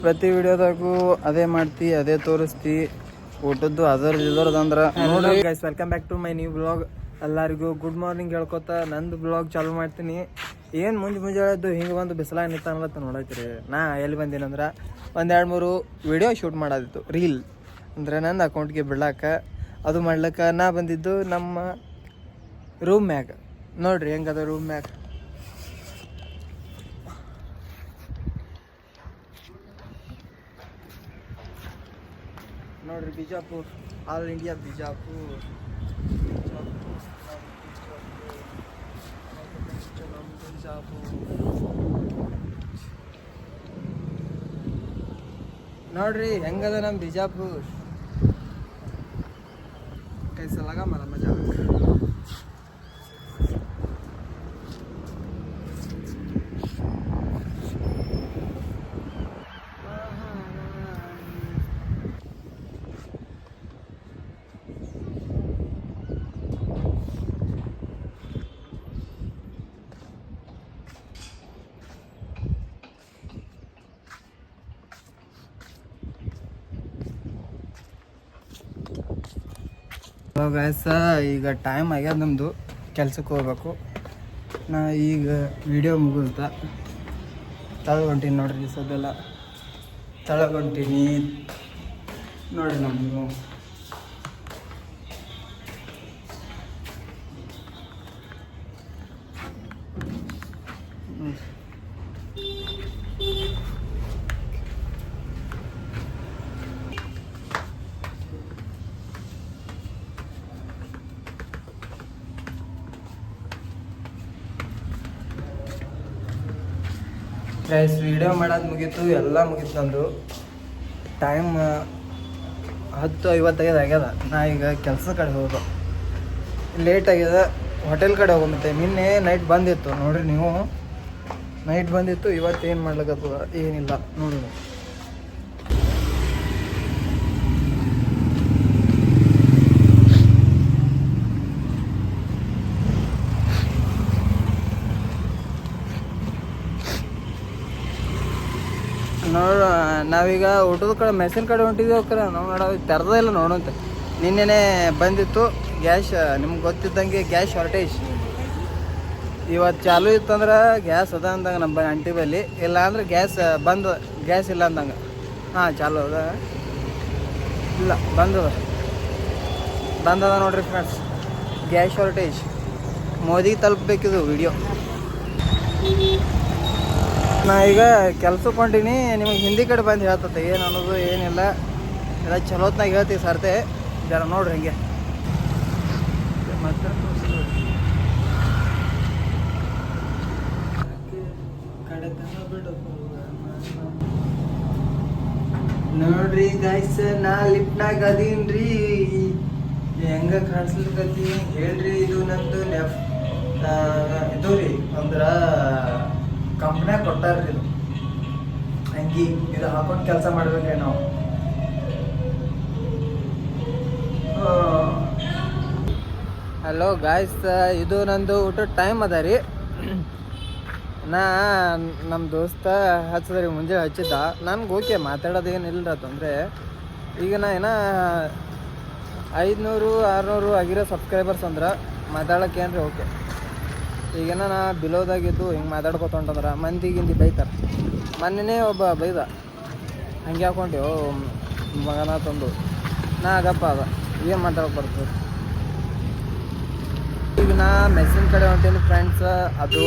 ಪ್ರತಿ ವಿಡಿಯೋದಾಗೂ ಅದೇ ಮಾಡ್ತಿ, ಅದೇ ತೋರಿಸ್ತಿ, ಊಟದ್ದು ಅದರದಂದ್ರೆ ನೋಡ್ರಿ guys, welcome back to my new blog. ಎಲ್ಲರಿಗೂ ಗುಡ್ ಮಾರ್ನಿಂಗ್ ಹೇಳ್ಕೊತ ನಂದು ಬ್ಲಾಗ್ ಚಾಲು ಮಾಡ್ತೀನಿ. ಏನು ಮುಂಜಾನೆದ್ದು ಹಿಂಗೆ ಬಂದು ಬಿಸಿಲಾಗ ನಿಂತ ನೋಡತ್ತೀರಿ. ನಾ ಎಲ್ಲಿ ಬಂದೀನಂದ್ರೆ 1-2-3 ವಿಡಿಯೋ ಶೂಟ್ ಮಾಡೋದಿತ್ತು, ರೀಲ್ ಅಂದರೆ ನನ್ನ ಅಕೌಂಟ್ಗೆ ಬಿಡ್ಲಾಕ. ಅದು ಮಾಡ್ಲಿಕ್ಕೆ ನಾ ಬಂದಿದ್ದು ನಮ್ಮ ರೂಮ್ ಮ್ಯಾಗ. ನೋಡ್ರಿ ಹೆಂಗದ ರೂಮ್ ಮ್ಯಾಗ. ನೋಡ್ರಿ ಬಿಜಾಪುರ್, ಆಲ್ ಇಂಡಿಯಾ ಬಿಜಾಪುರ್. ನೋಡ್ರಿ ಹೆಂಗದ ನಮ್ಮ ಬಿಜಾಪುರ್. कैसा लगा हमारा मजाक? ಗಾಯ್ಸ, ಈಗ ಟೈಮ್ ಆಗ್ಯದ, ನಮ್ಮದು ಕೆಲ್ಸಕ್ಕೆ ಹೋಗ್ಬೇಕು. ನಾ ಈಗ ವಿಡಿಯೋ ಮುಗಿಸ್ತಾ ತಳಗೊಂಟೀನಿ. ನೋಡ್ರಿ ಸದ್ದೆಲ್ಲ ತಳಗೊಂಟೀನಿ ನೋಡ್ರಿ. ನಮ್ಮದು ಗೈಸ್, ವಿಡಿಯೋ ಮಾಡೋದು ಮುಗೀತು, ಎಲ್ಲ ಮುಗೀತು. ನಂದು ಟೈಮ್ 10:55 ಆಗ್ಯದ. ನಾ ಈಗ ಕೆಲಸ ಕಡೆ ಹೋಗೋ ಲೇಟ್ ಆಗ್ಯದ. ಹೋಟೆಲ್ ಕಡೆ ಹೋಗೋ. ನಿನ್ನೆ ನೈಟ್ ಬಂದಿತ್ತು ನೋಡ್ರಿ, ನೀವು ನೈಟ್ ಬಂದಿತ್ತು. ಇವತ್ತು ಏನು ಮಾಡ್ಲಿಕ್ಕತ್ತದ ಏನಿಲ್ಲ ನೋಡ್ರಿ. ನಾವೀಗ ಊಟದ ಕಡೆ ಮೆಸಿನ್ ಕಡೆ ಹೊಂಟಿದ್ದೀವಿ. ನಾವು ನೋಡೋ ತೆರೆದೇ ಇಲ್ಲ ನೋಡೋಂತ. ನಿನ್ನೆನೆ ಬಂದಿತ್ತು ಗ್ಯಾಸ್. ನಿಮ್ಗೆ ಗೊತ್ತಿದ್ದಂಗೆ ಗ್ಯಾಸ್ ಶಾರ್ಟೇಜ್. ಇವತ್ತು ಚಾಲು ಇತ್ತಂದ್ರೆ ಗ್ಯಾಸ್ ಅದ ಅಂದಂಗೆ ನಮ್ಮ ಅಂಟಿ ಬಲ್ಲಿ. ಇಲ್ಲ ಅಂದ್ರೆ ಗ್ಯಾಸ್ ಬಂದು, ಗ್ಯಾಸ್ ಇಲ್ಲ ಅಂದಂಗೆ. ಹಾಂ, ಚಾಲು ಅದ ಇಲ್ಲ, ಬಂದದ ನೋಡ್ರಿ ಫ್ರೆಂಡ್ಸ್. ಗ್ಯಾಸ್ ಶಾರ್ಟೇಜ್ ಮೋದಿಗೆ ತಲುಪಬೇಕಿದು ವಿಡಿಯೋ. ನಾ ಈಗ ಕೆಲ್ಸಕ್ಕೆ ಹೊಂಟೀನಿ. ನಿಮಗೆ ಹಿಂದಿ ಕಡೆ ಬಂದು ಹೇಳ್ತತೆ ಏನು ಅನ್ನೋದು ಏನಿಲ್ಲ. ಎಲ್ಲ ಚಲೋತ್ನಾಗ ಹೇಳ್ತೀವಿ ಸರ್ತೆ. ಜರ ನೋಡ್ರಿ ಹಿಂಗೆ ಮತ್ತೆ ನೋಡ್ರಿ ಗೈಸ್, ನಾ ಲಿಫ್ಟ್ನಾಗ ಅದೀನ್ರಿ. ಹೆಂಗ ಕಾಣಿಸ್ಲಿಕ್ಕತ್ತೀನಿ ಹೇಳ್ರಿ. ಇದು ನಂದು ಇದು ರೀ, ಅಂದ್ರ ಕಂಪ್ನ್ಯಾಗ ಕೊಟ್ಟಾರ್ರಿ ಇದು ಅಂಗಿ. ಇದು ಹಾಕೊಂಡು ಕೆಲಸ ಮಾಡ್ಬೇಕ್ರಿ ನಾವು. ಹಲೋ ಗಾಯ್ಸ್, ಇದು ನಂದು ಊಟದ ಟೈಮ್ ಅದ ರೀ. ನಮ್ಮ ದೋಸ್ತ ಹಚ್ಚದ್ರಿ, ಮುಂಜಾನೆ ಹಚ್ಚಿದ್ದ. ನನ್ಗೆ ಓಕೆ, ಮಾತಾಡೋದು ಏನಿಲ್ಲ ತೊಂದರೆ. ಈಗ ನಾ 500-600 ಆಗಿರೋ ಸಬ್ಸ್ಕ್ರೈಬರ್ಸ್ ಅಂದ್ರೆ ಮಾತಾಡೋಕೆ ಏನ್ರಿ ಓಕೆ. ಈಗೇನ ನಾ ಬಿಲೋದಾಗಿದ್ದು ಹಿಂಗೆ ಮಾತಾಡ್ಕೊತೊಂಟಂದ್ರೆ ಮಂದಿಗಿಂದಿ ಬೈತಾರೆ. ಮೊನ್ನೆನೇ ಒಬ್ಬ ಬೈದ, ಹಂಗೆ ಹಾಕೊಂಡೆವು ಮಗನ ತಂದು. ನಾ ಆಗಪ್ಪ ಅದ ಏನು ಮಾತಾಡೋಕೆ ಬರ್ತದೆ. ಈಗ ನಾ ಮೆಸ್ಸಿನ ಕಡೆ ಹೊಂಟೀನಿ ಫ್ರೆಂಡ್ಸ್. ಅದು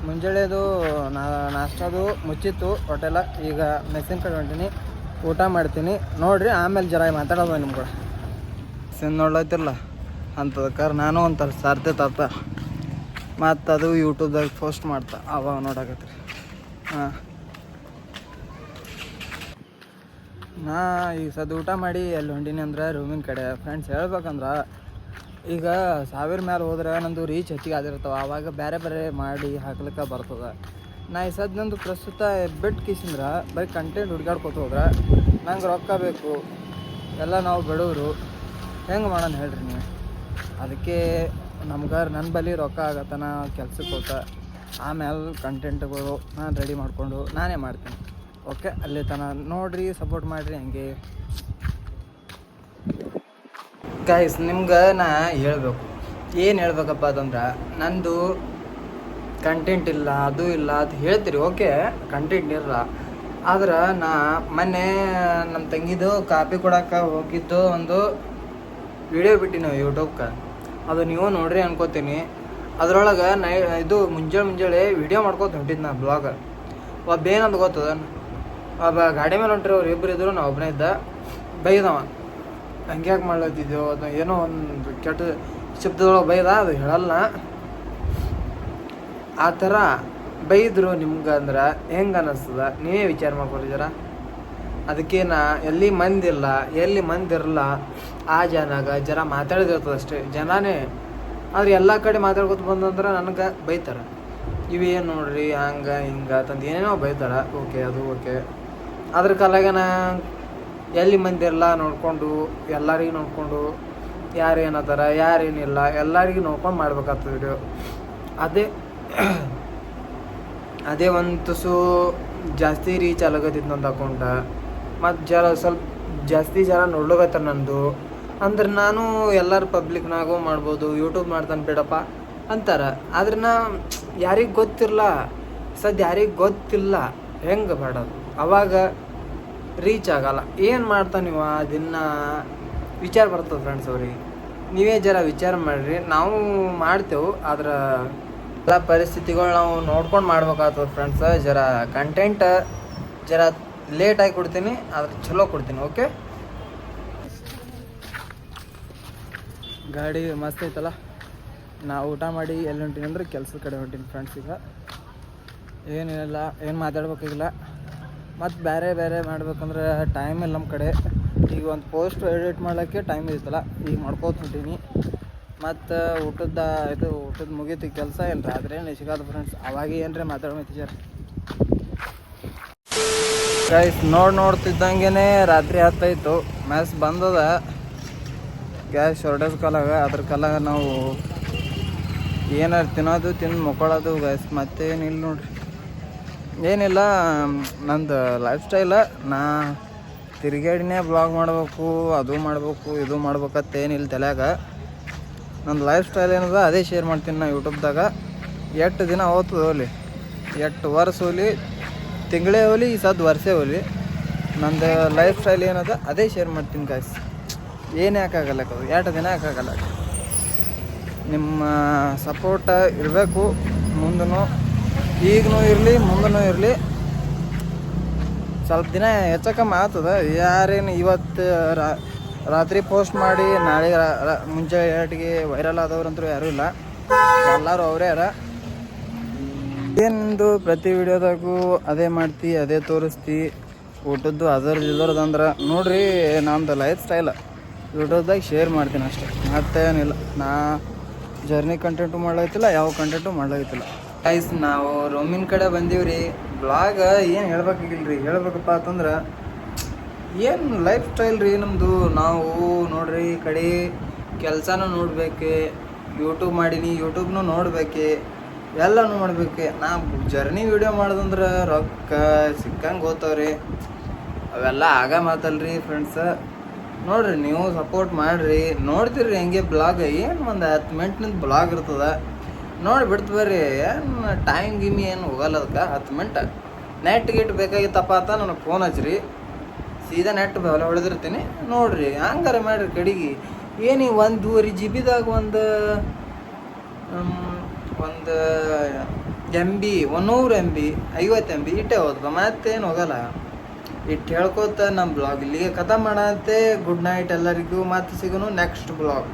ಮುಂಜಾನೆದು ನಾಷ್ಟದು ಮುಚ್ಚಿತ್ತು ಹೋಟೆಲ. ಈಗ ಮೆಸ್ಸಿನ ಕಡೆ ಹೊಂಟೀನಿ, ಊಟ ಮಾಡ್ತೀನಿ ನೋಡ್ರಿ. ಆಮೇಲೆ ಜರ ಮಾತಾಡೋದು ನಿಮ್ಮ ಕೂಡ ನೋಡ್ಲತ್ತಿರಲ್ಲ ಅಂತದಕ್ಕೆ. ನಾನು ಒಂಥರ ಸಾರ್ತೆ ತಾತ ಮತ್ತು ಅದು ಯೂಟ್ಯೂಬ್ದಾಗ ಪೋಸ್ಟ್ ಮಾಡ್ತಾ ಅವಾಗ ನೋಡಕತ್ರಿ. ಹಾಂ, ನಾ ಈಗ ಸದ್ದು ಊಟ ಮಾಡಿ ಎಲ್ಲಿ ಹೊಂಟೀನಿ ಅಂದ್ರೆ ರೂಮಿನ ಕಡೆ. ಫ್ರೆಂಡ್ಸ್ ಹೇಳ್ಬೇಕಂದ್ರೆ ಈಗ 1000 ಮೇಲೆ ಹೋದ್ರೆ ನಂದು ರೀಚ್ ಹೆಚ್ಚಿಗೆ ಆಗಿರ್ತಾವೆ. ಆವಾಗ ಬೇರೆ ಬೇರೆ ಮಾಡಿ ಹಾಕ್ಲಿಕ್ಕೆ ಬರ್ತದೆ. ನಾ ಈ ಸದ್ದು ನಂದು ಪ್ರಸ್ತುತ ಬಿಟ್ಟು ಕಿಸಿಂದ್ರೆ ಬರೀ ಕಂಟೆಂಟ್ ಹುಡ್ಕಾಡ್ಕೊತ ಹೋದ್ರೆ ನಂಗೆ ರೊಕ್ಕ ಬೇಕು. ಎಲ್ಲ ನಾವು ಬಡವರು, ಹೆಂಗೆ ಮಾಡೋಣ ಹೇಳ್ರಿ ನೀವು. ಅದಕ್ಕೆ ನಮ್ಗೆ ನನ್ನ ಬಳಿ ರೊಕ್ಕ ಆಗತ್ತನ ಕೆಲ್ಸಕ್ಕೆ ಹೋಗ್ತಾ ಆಮೇಲೆ ಕಂಟೆಂಟ್ಗಳು ನಾನು ರೆಡಿ ಮಾಡಿಕೊಂಡು ನಾನೇ ಮಾಡ್ತೀನಿ. ಓಕೆ, ಅಲ್ಲಿ ತನಕ ನೋಡಿರಿ, ಸಪೋರ್ಟ್ ಮಾಡಿರಿ ಹಂಗೆ. ಗೈಸ್, ನಿಮ್ಗೆ ನಾ ಹೇಳ್ಬೇಕು, ಏನು ಹೇಳ್ಬೇಕಪ್ಪ ಅದಂದ್ರೆ, ನಂದು ಕಂಟೆಂಟ್ ಇಲ್ಲ, ಅದು ಇಲ್ಲ ಅದು ಹೇಳ್ತೀರಿ. ಓಕೆ, ಕಂಟೆಂಟ್ ಇರಲ್ಲ. ಆದ್ರೆ ನಾ ಮೊನ್ನೆ ನಮ್ಮ ತಂಗಿದು ಕಾಪಿ ಕೊಡೋಕೆ ಹೋಗಿದ್ದು ಒಂದು ವಿಡಿಯೋ ಬಿಟ್ಟು ನಾವು ಯೂಟ್ಯೂಬ್ಗೆ. ಅದು ನೀವು ನೋಡ್ರಿ ಅನ್ಕೋತೀನಿ. ಅದ್ರೊಳಗೆ ಇದು ಮುಂಜಾನೆ ವಿಡಿಯೋ ಮಾಡ್ಕೋತ ಹೊಂಟಿದ್ದು ನಾ ಬ್ಲಾಗ್. ಒಬ್ಬ ಏನಂತ ಗೊತ್ತದ, ಒಬ್ಬ ಗಾಡಿ ಮೇಲೆ ಹೊಂಟ್ರಿ, ಅವ್ರು ಇಬ್ಬರು ಇದ್ರು, ನಾ ಒಬ್ಬನೇ ಇದ್ದ. ಬೈದವ, ಹಂಗ್ಯಾಕೆ ಮಾಡ್ಲತ್ತಿದ್ದೆವು, ಅದು ಏನೋ ಒಂದು ಕೆಟ್ಟ ಶಬ್ದದೊಳಗೆ ಬೈದ, ಅದು ಹೇಳಲ್ಲ. ಆ ಥರ ಬೈದರು ನಿಮ್ಗೆ ಅಂದ್ರೆ ಹೆಂಗೆ ಅನ್ನಿಸ್ತದ ನೀವೇ ವಿಚಾರ ಮಾಡ್ಕೊರಿ ಜರ. ಅದಕ್ಕೆ ನಾ ಎಲ್ಲಿ ಮಂದಿಲ್ಲ, ಎಲ್ಲಿ ಮಂದಿರಲ್ಲ ಆ ಜನಾಗ ಜರ ಮಾತಾಡಿದಿರ್ತದೆ ಅಷ್ಟೇ ಜನನೇ. ಆದ್ರೆ ಎಲ್ಲ ಕಡೆ ಮಾತಾಡ್ಕೊತ ಬಂದಂದ್ರೆ ನನಗೆ ಬೈತಾರೆ, ಇವೇನು ನೋಡ್ರಿ ಹಂಗೆ ಹಿಂಗೆ ಅಂತಂದು ಏನೇನೋ ಬೈತಾರೆ. ಓಕೆ, ಅದು ಓಕೆ. ಅದ್ರ ಕಾಲಾಗ ನಾ ಎಲ್ಲಿ ಮಂದಿರಲ್ಲ ನೋಡಿಕೊಂಡು, ಎಲ್ಲರಿಗೂ ನೋಡಿಕೊಂಡು, ಯಾರು ಏನತ್ತಾರ ಯಾರೇನಿಲ್ಲ ಎಲ್ಲರಿಗೂ ನೋಡ್ಕೊಂಡು ಮಾಡ್ಬೇಕಾಗ್ತದೆ ವಿಡಿಯೋ. ಅದೇ ಒಂದು ತುಸು ಜಾಸ್ತಿ ರೀಚ್ ಆಗತ್ತಿತ್ತು ನಂದು ಅಕೌಂಟ. ಮತ್ತು ಸ್ವಲ್ಪ ಜಾಸ್ತಿ ಜನ ನೋಡ್ಲಕತ್ತಾರ ನಂದು ಅಂದ್ರೆ, ನಾನು ಎಲ್ಲರ ಪಬ್ಲಿಕ್ನಾಗೂ ಮಾಡ್ಬೋದು, ಯೂಟ್ಯೂಬ್ ಮಾಡ್ತಾನೆ ಬಿಡಪ್ಪ ಅಂತಾರೆ. ಆದ್ರೆ ನಾ ಯಾರಿಗೆ ಗೊತ್ತಿರಲ್ಲ, ಯಾರಿಗೆ ಗೊತ್ತಿಲ್ಲ ಹೆಂಗೆ ಮಾಡೋದು, ಅವಾಗ ರೀಚ್ ಆಗಲ್ಲ. ಏನು ಮಾಡ್ತಾನೆ ನೀವು ಅದನ್ನು ವಿಚಾರ ಬರ್ತದೆ ಫ್ರೆಂಡ್ಸ್. ಅವ್ರಿಗೆ ನೀವೇ ಜರ ವಿಚಾರ ಮಾಡಿರಿ. ನಾವು ಮಾಡ್ತೇವೆ, ಆದ್ರೆ ಎಲ್ಲ ಪರಿಸ್ಥಿತಿಗಳು ನಾವು ನೋಡ್ಕೊಂಡು ಮಾಡ್ಬೇಕಾಗ್ತದೆ ಫ್ರೆಂಡ್ಸ್. ಜರ ಕಂಟೆಂಟ್ ಜರ ಲೇಟಾಗಿ ಕೊಡ್ತೀನಿ, ಆದ್ರೆ ಚಲೋ ಕೊಡ್ತೀನಿ. ಓಕೆ, ಗಾಡಿ ಮಸ್ತ್ ಐತಲ್ಲ. ನಾವು ಊಟ ಮಾಡಿ ಎಲ್ಲಿ ಹೊಂಟೀನಿ ಅಂದ್ರೆ ಕೆಲಸದ ಕಡೆ ಹೊಂಟೀನಿ ಫ್ರೆಂಡ್ಸ್. ಈಗ ಏನಿಲ್ಲ, ಏನು ಮಾತಾಡ್ಬೇಕಾಗಿಲ್ಲ. ಮತ್ತು ಬೇರೆ ಮಾಡ್ಬೇಕಂದ್ರೆ ಟೈಮ್ ಇಲ್ಲ ನಮ್ಮ ಕಡೆ. ಈಗ ಒಂದು ಪೋಸ್ಟ್ ಎಡಿಟ್ ಮಾಡೋಕ್ಕೆ ಟೈಮ್ ಇರುತ್ತಲ್ಲ, ಈಗ ಮಾಡ್ಕೋತ ಹೊಂಟೀನಿ. ಮತ್ತು ಊಟದ ಮುಗೀತು ಕೆಲಸ. ಏನು ರಾತ್ರಿ ಏನು ಸಿಗೋದು ಫ್ರೆಂಡ್ಸ್, ಅವಾಗ ಏನ್ರಿ ಮಾತಾಡ್ಬೇಕು ಸರ್. ಗೈಸ್, ನೋಡ್ತಿದ್ದಂಗೆ ರಾತ್ರಿ ಹತ್ತಾಯಿತು. ಮ್ಯಾಸ್ ಬಂದದ ಗ್ಯಾಸ್ ಶಾರ್ಟೇಜ್ ಕಾಲಾಗ. ಅದ್ರ ಕಾಲಾಗ ನಾವು ಏನಾರು ತಿನ್ನೋದು ತಿಂದು ಮುಕ್ಕೊಳ್ಳೋದು ಗೈಸ್. ಮತ್ತೇನಿಲ್ಲ ನೋಡ್ರಿ, ಏನಿಲ್ಲ. ನಂದು ಲೈಫ್ ಸ್ಟೈಲ ನಾ ತಿರುಗಾಡಿನೇ ಬ್ಲಾಗ್ ಮಾಡಬೇಕು, ಅದು ಮಾಡಬೇಕು ಇದು ಮಾಡ್ಬೇಕಂತೇನಿಲ್ಲ ತಲೆಯಾಗ. ನನ್ನ ಲೈಫ್ ಸ್ಟೈಲ್ ಏನದ ಅದೇ ಶೇರ್ ಮಾಡ್ತೀನಿ ನಾ ಯೂಟ್ಯೂಬ್ದಾಗ. ಎಷ್ಟು ದಿನ ಹೋಗ್ತದೆ ಹೋಗ್ಲಿ, ಎಷ್ಟು ವರ್ಷ ಹೋಗ್ಲಿ, ತಿಂಗಳೇ ಹೋಗ್ಲಿ, ಈ ಸದ್ದು ವರ್ಷ ಹೋಗ್ಲಿ, ನಂದು ಲೈಫ್ ಸ್ಟೈಲ್ ಏನದ ಅದೇ ಶೇರ್ ಮಾಡ್ತೀನಿ ಗಾಯ್ಸ್. ಏನು ಯಾಕಾಗಲ್ಲ, ಎಷ್ಟು ದಿನ ಯಾಕಾಗಲ್ಲ. ನಿಮ್ಮ ಸಪೋರ್ಟ ಇರಬೇಕು ಮುಂದೂ, ಈಗನೂ ಇರಲಿ ಮುಂದೂ ಇರಲಿ. ಸ್ವಲ್ಪ ದಿನ ಹೆಚ್ಚಕಮ್ಮ ಆಗ್ತದೆ. ಯಾರೇನು ಇವತ್ತು ರಾತ್ರಿ ಪೋಸ್ಟ್ ಮಾಡಿ ನಾಳೆ ಮುಂಚೆ ಏಟಿಗೆ ವೈರಲ್ ಆದವ್ರಂತೂ ಯಾರೂ ಇಲ್ಲ, ಎಲ್ಲರೂ ಅವರೇ ಯಾರ. ಏನಿಂದು ಪ್ರತಿ ವಿಡಿಯೋದಾಗೂ ಅದೇ ಮಾಡ್ತಿ, ಅದೇ ತೋರಿಸ್ತಿ, ಊಟದ್ದು ಅದರದಂದ್ರೆ ನೋಡ್ರಿ. ನಮ್ಮದು ಲೈಫ್ ಸ್ಟೈಲ್ ಯೂಟ್ಯೂಬ್ದಾಗ ಶೇರ್ ಮಾಡ್ತೀನಿ ಅಷ್ಟೇ, ಮತ್ತೇನಿಲ್ಲ. ನಾ ಜರ್ನಿ ಕಂಟೆಂಟು ಮಾಡ್ಲಾಗತ್ತಿಲ್ಲ, ಯಾವ ಕಂಟೆಂಟು ಮಾಡ್ಲಾಗತ್ತಿಲ್ಲ. ಗೈಸ್, ನಾವು ರೂಮಿನ ಕಡೆ ಬಂದೀವ್ರಿ. ಬ್ಲಾಗ್ ಏನು ಹೇಳ್ಬೇಕಾಗಿಲ್ರಿ, ಹೇಳ್ಬೇಕಪ್ಪ ಅಂತಂದ್ರೆ ಏನು ಲೈಫ್ ಸ್ಟೈಲ್ ರೀ ನಮ್ಮದು. ನಾವು ನೋಡ್ರಿ ಈ ಕಡೆ ಕೆಲಸನೂ ನೋಡ್ಬೇಕು, ಯೂಟ್ಯೂಬ್ ಮಾಡೀನಿ, ಯೂಟ್ಯೂಬ್ನೂ ನೋಡ್ಬೇಕು, ಎಲ್ಲನೂ ಮಾಡ್ಬೇಕು. ನಾ ಜರ್ನಿ ವಿಡಿಯೋ ಮಾಡೋದಂದ್ರೆ ರೊಕ್ಕ ಸಿಕ್ಕಂಗೆ ಹೋಗ್ತಾವ್ರಿ, ಅವೆಲ್ಲ ಆಗ ಮಾತಲ್ರಿ ಫ್ರೆಂಡ್ಸ. ನೋಡ್ರಿ, ನೀವು ಸಪೋರ್ಟ್ ಮಾಡಿರಿ, ನೋಡ್ತೀರಿ ಹೆಂಗೆ ಬ್ಲಾಗ್. ಏನು ಒಂದು 10 ಮಿನಿಟ್ನಿಂದ ಬ್ಲಾಗ್ ಇರ್ತದೆ, ನೋಡಿ ಬಿಡ್ತು ಬರ್ರಿ. ಏನು ಟೈಮ್ ಗಿಮಿ ಏನು ಹೋಗಲ್ಲ ಅದಕ್ಕೆ. 10 ಮಿನಿಟ್ ನೆಟ್ ಗಿಟ್ ಬೇಕಾಗಿತ್ತಪ್ಪ ಅಂತ ನನಗೆ ಫೋನ್ ಹಚ್ಚಿರಿ, ಸೀದಾ ನೆಟ್ ಹೊಡೆದಿರ್ತೀನಿ ನೋಡ್ರಿ. ಹಂಗಾರೆ ಮಾಡಿರಿ ಕಡೆಗೆ. ಏನು 1.5 GB ಒಂದು MB 100 MB 50 MB ಇಟ್ಟೇ ಹೋದ, ಮತ್ತೇನು ಹೋಗಲ್ಲ. ಇಟ್ಟು ಹೇಳ್ಕೋತ ನಮ್ಮ ಬ್ಲಾಗ್ ಇಲ್ಲಿಗೆ ಕಥೆ ಮಾಡಂತೆ. ಗುಡ್ ನೈಟ್ ಎಲ್ಲರಿಗೂ, ಮತ್ತೆ ಸಿಗೋನು ನೆಕ್ಸ್ಟ್ ಬ್ಲಾಗ್.